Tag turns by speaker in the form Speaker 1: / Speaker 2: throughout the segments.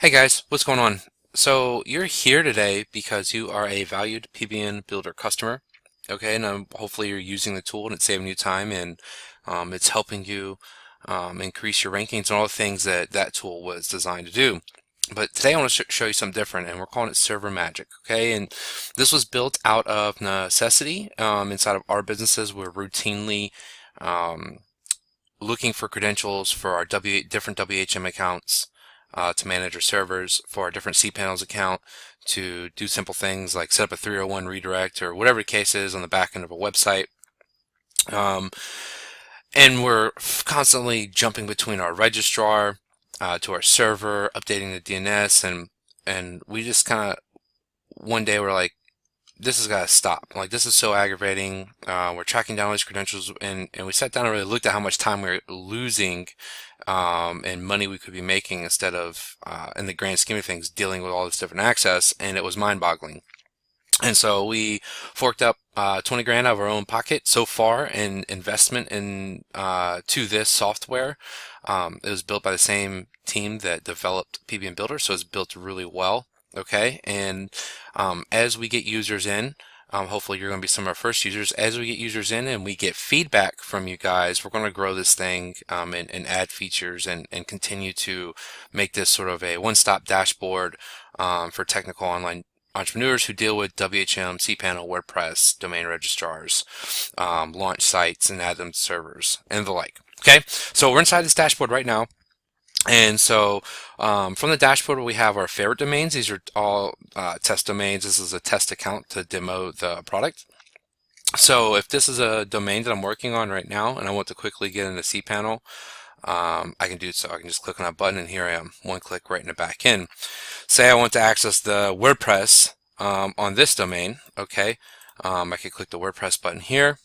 Speaker 1: Hey guys, what's going on? So you're here today because you are a valued PBN Builder customer, okay? And hopefully you're using the tool and it's saving you time and it's helping you increase your rankings and all the things that that tool was designed to do. But today I want to show you something different, and we're calling it Server Magic, okay? And this was built out of necessity. Inside of our businesses, we're routinely um, looking for credentials for our different WHM accounts to manage our servers, for our different cPanels account to do simple things like set up a 301 redirect or whatever the case is on the back end of a website. Um, and we're constantly jumping between our registrar to our server, updating the DNS, and we just kind of one day we're like, this has got to stop. Like, this is so aggravating. We're tracking down all these credentials, and we sat down and really looked at how much time we were losing and money we could be making instead of, in the grand scheme of things, dealing with all this different access, and it was mind-boggling. And so we forked up 20 grand out of our own pocket so far in investment in to this software. It was built by the same team that developed PBN Builder, so it's built really well. Okay, and as we get users in, hopefully you're going to be some of our first users. As we get users in and we get feedback from you guys, we're going to grow this thing and add features and continue to make this sort of a one-stop dashboard for technical online entrepreneurs who deal with WHM, cPanel, WordPress, domain registrars, launch sites and add them to servers and the like. Okay, so we're inside this dashboard right now. And so from the dashboard, we have our favorite domains. These are all test domains. This is a test account to demo the product. So if this is a domain that I'm working on right now and I want to quickly get into cPanel, I can do so. I can just click on that button and here I am, one click right in the back end. Say I want to access the WordPress on this domain, okay? I can click the WordPress button here.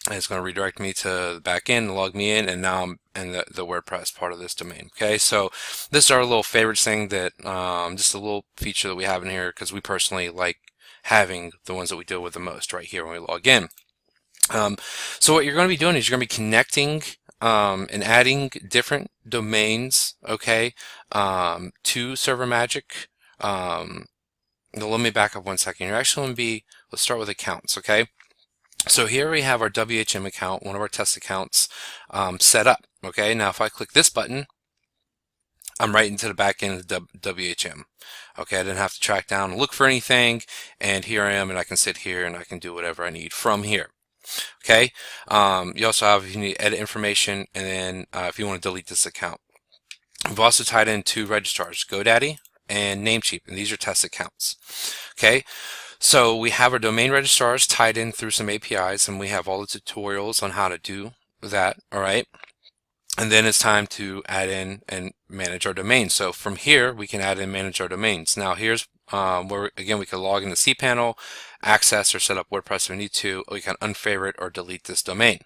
Speaker 1: And it's going to redirect me to the back end, log me in, and now I'm in the WordPress part of this domain. Okay, so this is our little favorites thing that just a little feature that we have in here because we personally like having the ones that we deal with the most right here when we log in. So what you're going to be doing is you're going to be connecting and adding different domains, okay, to Server Magic. Let me back up one second. You're actually going to be, let's start with accounts, okay? So here we have our WHM account, one of our test accounts, set up. Okay, now if I click this button, I'm right into the back end of the WHM. Okay, I didn't have to track down and look for anything, and here I am, and I can sit here and I can do whatever I need from here. Okay, you also have, if you need to edit information, and then if you want to delete this account. We've also tied in two registrars, GoDaddy and Namecheap, and these are test accounts. Okay. So we have our domain registrars tied in through some APIs, and we have all the tutorials on how to do that, all right? And then it's time to add in and manage our domains. So from here, we can add and manage our domains. Now here's where, again, we can log in the cPanel, access or set up WordPress if we need to. We can unfavorite or delete this domain.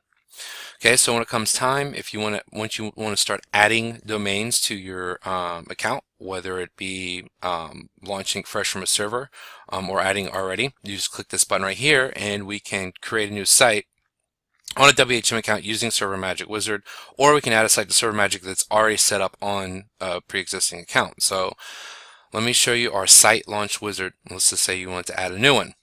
Speaker 1: Okay, so when it comes time, if you once you want to start adding domains to your account, whether it be launching fresh from a server or adding already, you just click this button right here and we can create a new site on a WHM account using Server Magic Wizard, or we can add a site to Server Magic that's already set up on a pre-existing account. So let me show you our site launch wizard. Let's just say you want to add a new one.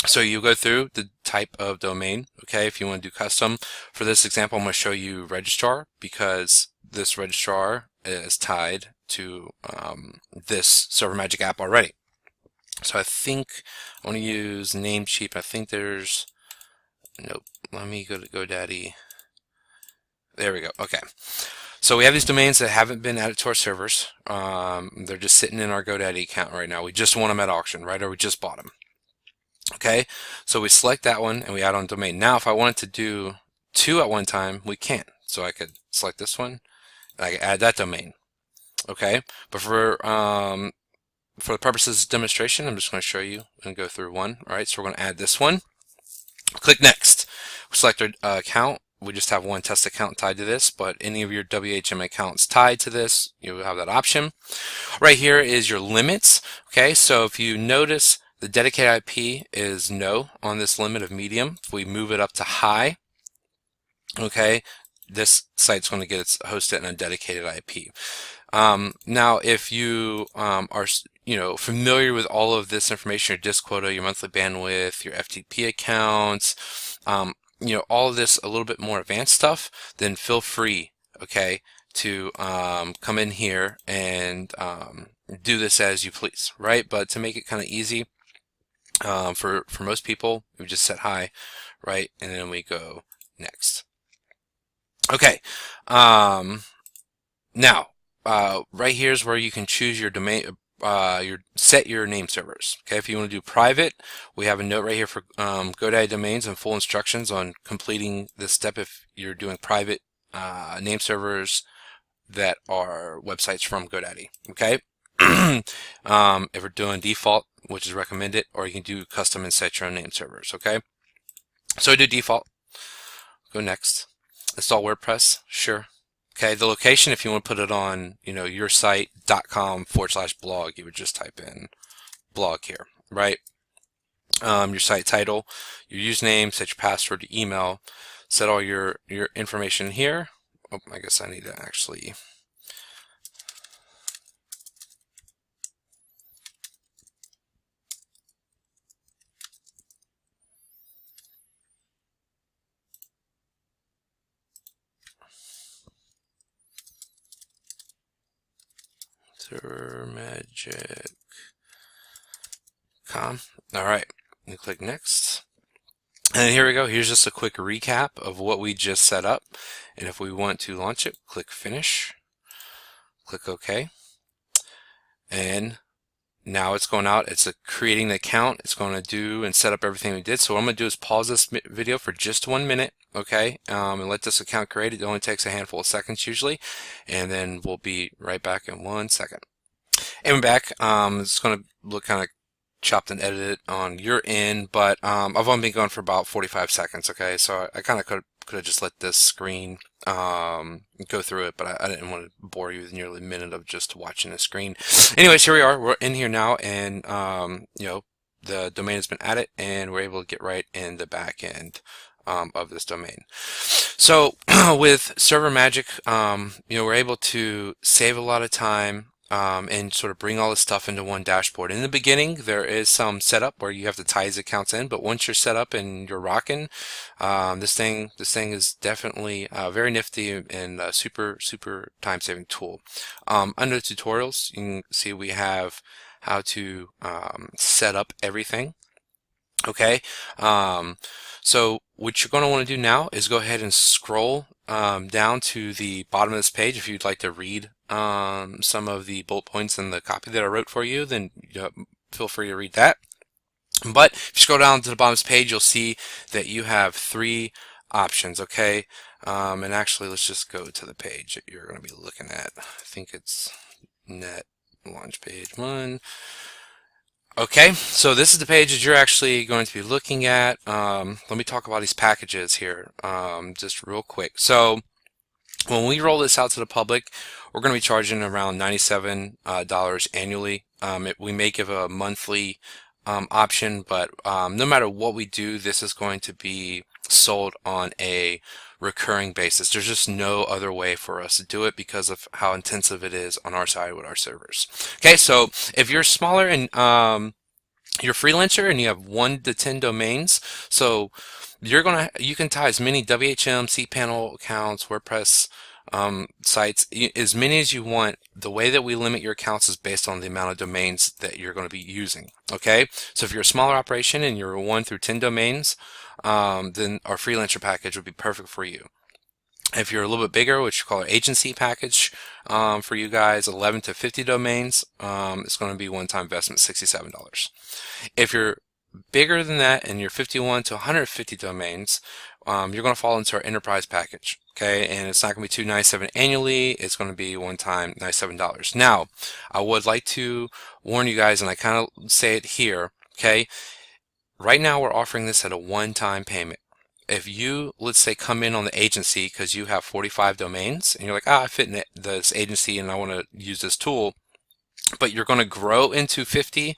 Speaker 1: So you go through the type of domain, okay, if you want to do custom. For this example, I'm going to show you registrar because this registrar is tied to this Server Magic app already. So I think I want to use Namecheap. I think there's, nope, let me go to GoDaddy. There we go, okay. So we have these domains that haven't been added to our servers. They're just sitting in our GoDaddy account right now. We just won them at auction, right, or we just bought them. Okay, so we select that one and we add on domain. Now if I wanted to do two at one time, we can't. So I could select this one and I could add that domain. Okay, but for the purposes of demonstration, I'm just going to show you and go through one. All right, so we're going to add this one. Click next. We select our account. We just have one test account tied to this, but any of your WHM accounts tied to this, you have that option. Right here is your limits. Okay, so if you notice, the dedicated IP is no on this limit of medium. If we move it up to high, okay, this site's going to get its hosted in a dedicated IP. Now, if you are familiar with all of this information, your disk quota, your monthly bandwidth, your FTP accounts, all of this a little bit more advanced stuff, then feel free, okay, to come in here and do this as you please, right? But to make it kind of easy for most people, we just set hi, right, and then we go next. Okay. Now, right here is where you can choose your domain, set your name servers. Okay, if you want to do private, we have a note right here for GoDaddy domains and full instructions on completing this step if you're doing private name servers that are websites from GoDaddy. Okay, if we're doing default, which is recommended, or you can do custom and set your own name servers. Okay, so I do default. Go next. Install WordPress. Sure. Okay, the location, if you want to put it on, your site.com/blog, you would just type in blog here, right? Your site title, your username, set your password, your email, set all your information here. Oh, I guess I need to actually magic.com. All right, you click next. And here we go. Here's just a quick recap of what we just set up. And if we want to launch it, click Finish. Click OK. And now it's going out. It's creating the account. It's going to do and set up everything we did. So what I'm going to do is pause this video for just 1 minute, okay, and let this account create. It only takes a handful of seconds usually, and then we'll be right back in 1 second. And we're back. It's going to look kind of chopped and edited on your end, but I've only been going for about 45 seconds, okay, so I kind of could have just let this screen go through it, but I didn't want to bore you with nearly a minute of just watching the screen. Anyways, here we are. We're in here now, and the domain has been added, and we're able to get right in the back end of this domain. So with Server Magic, we're able to save a lot of time and sort of bring all this stuff into one dashboard. In the beginning, there is some setup where you have to tie these accounts in, but once you're set up and you're rocking, this thing is definitely very nifty and a super time-saving tool. Under tutorials, you can see we have how to set up everything. Okay, so what you're going to want to do now is go ahead and scroll down to the bottom of this page. If you'd like to read some of the bullet points in the copy that I wrote for you, then feel free to read that. But if you scroll down to the bottom of this page, you'll see that you have 3 options, okay? And actually, let's just go to the page that you're going to be looking at. I think it's net launch page 1. Okay, so this is the page that you're actually going to be looking at. Let me talk about these packages here just real quick. So when we roll this out to the public, we're going to be charging around $97 annually. We may give a monthly option, but no matter what we do, this is going to be sold on a recurring basis. There's just no other way for us to do it because of how intensive it is on our side with our servers. Okay, so if you're smaller and you're a freelancer and you have 1 to 10 domains, so you can tie as many WHM, cPanel accounts, WordPress sites, as many as you want. The way that we limit your accounts is based on the amount of domains that you're going to be using. Okay, so if you're a smaller operation and you're 1 through 10 domains, then our freelancer package would be perfect for you. If you're a little bit bigger, which we call our agency package, for you guys, 11 to 50 domains, it's going to be one-time investment, $67. If you're bigger than that and you're 51 to 150 domains, you're going to fall into our enterprise package. Okay, and it's not going to be $297 annually. It's going to be one-time $97. Now, I would like to warn you guys, and I kind of say it here. Okay, right now we're offering this at a one-time payment. If you, let's say, come in on the agency because you have 45 domains and you're like, I fit in this agency and I want to use this tool, but you're going to grow into 50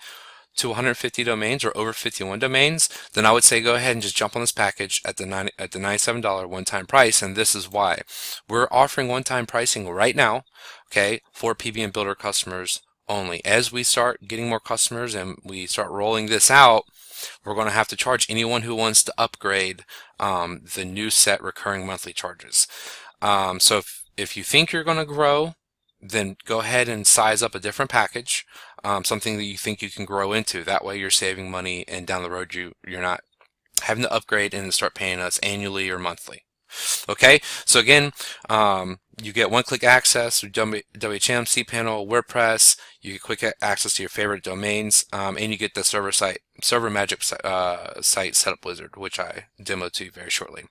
Speaker 1: to 150 domains or over 51 domains, then I would say go ahead and just jump on this package at the $97 one-time price. And this is why we're offering one-time pricing right now, okay, for PBN Builder customers only. As we start getting more customers and we start rolling this out, we're going to have to charge anyone who wants to upgrade the new set recurring monthly charges. So if you think you're going to grow, then go ahead and size up a different package, something that you think you can grow into. That way you're saving money, and down the road you're not having to upgrade and start paying us annually or monthly. Okay, so again, you get one-click access to WHM, cPanel, WordPress. You get quick access to your favorite domains, and you get the server magic site setup wizard, which I demo to you very shortly.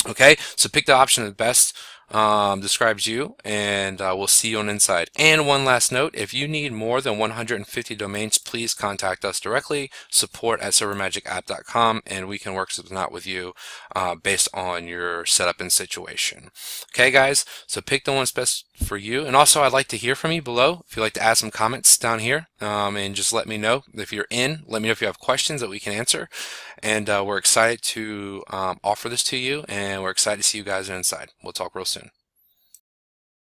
Speaker 1: Okay, so pick the option that best describes you, and we'll see you on Inside. And one last note, if you need more than 150 domains, please contact us directly, support@servermagicapp.com, and we can work something out with you based on your setup and situation. Okay, guys, so pick the one that's best for you. And also, I'd like to hear from you below. If you'd like to add some comments down here, and just let me know if you're in. Let me know if you have questions that we can answer. And we're excited to offer this to you, and we're excited to see you guys Inside. We'll talk real soon.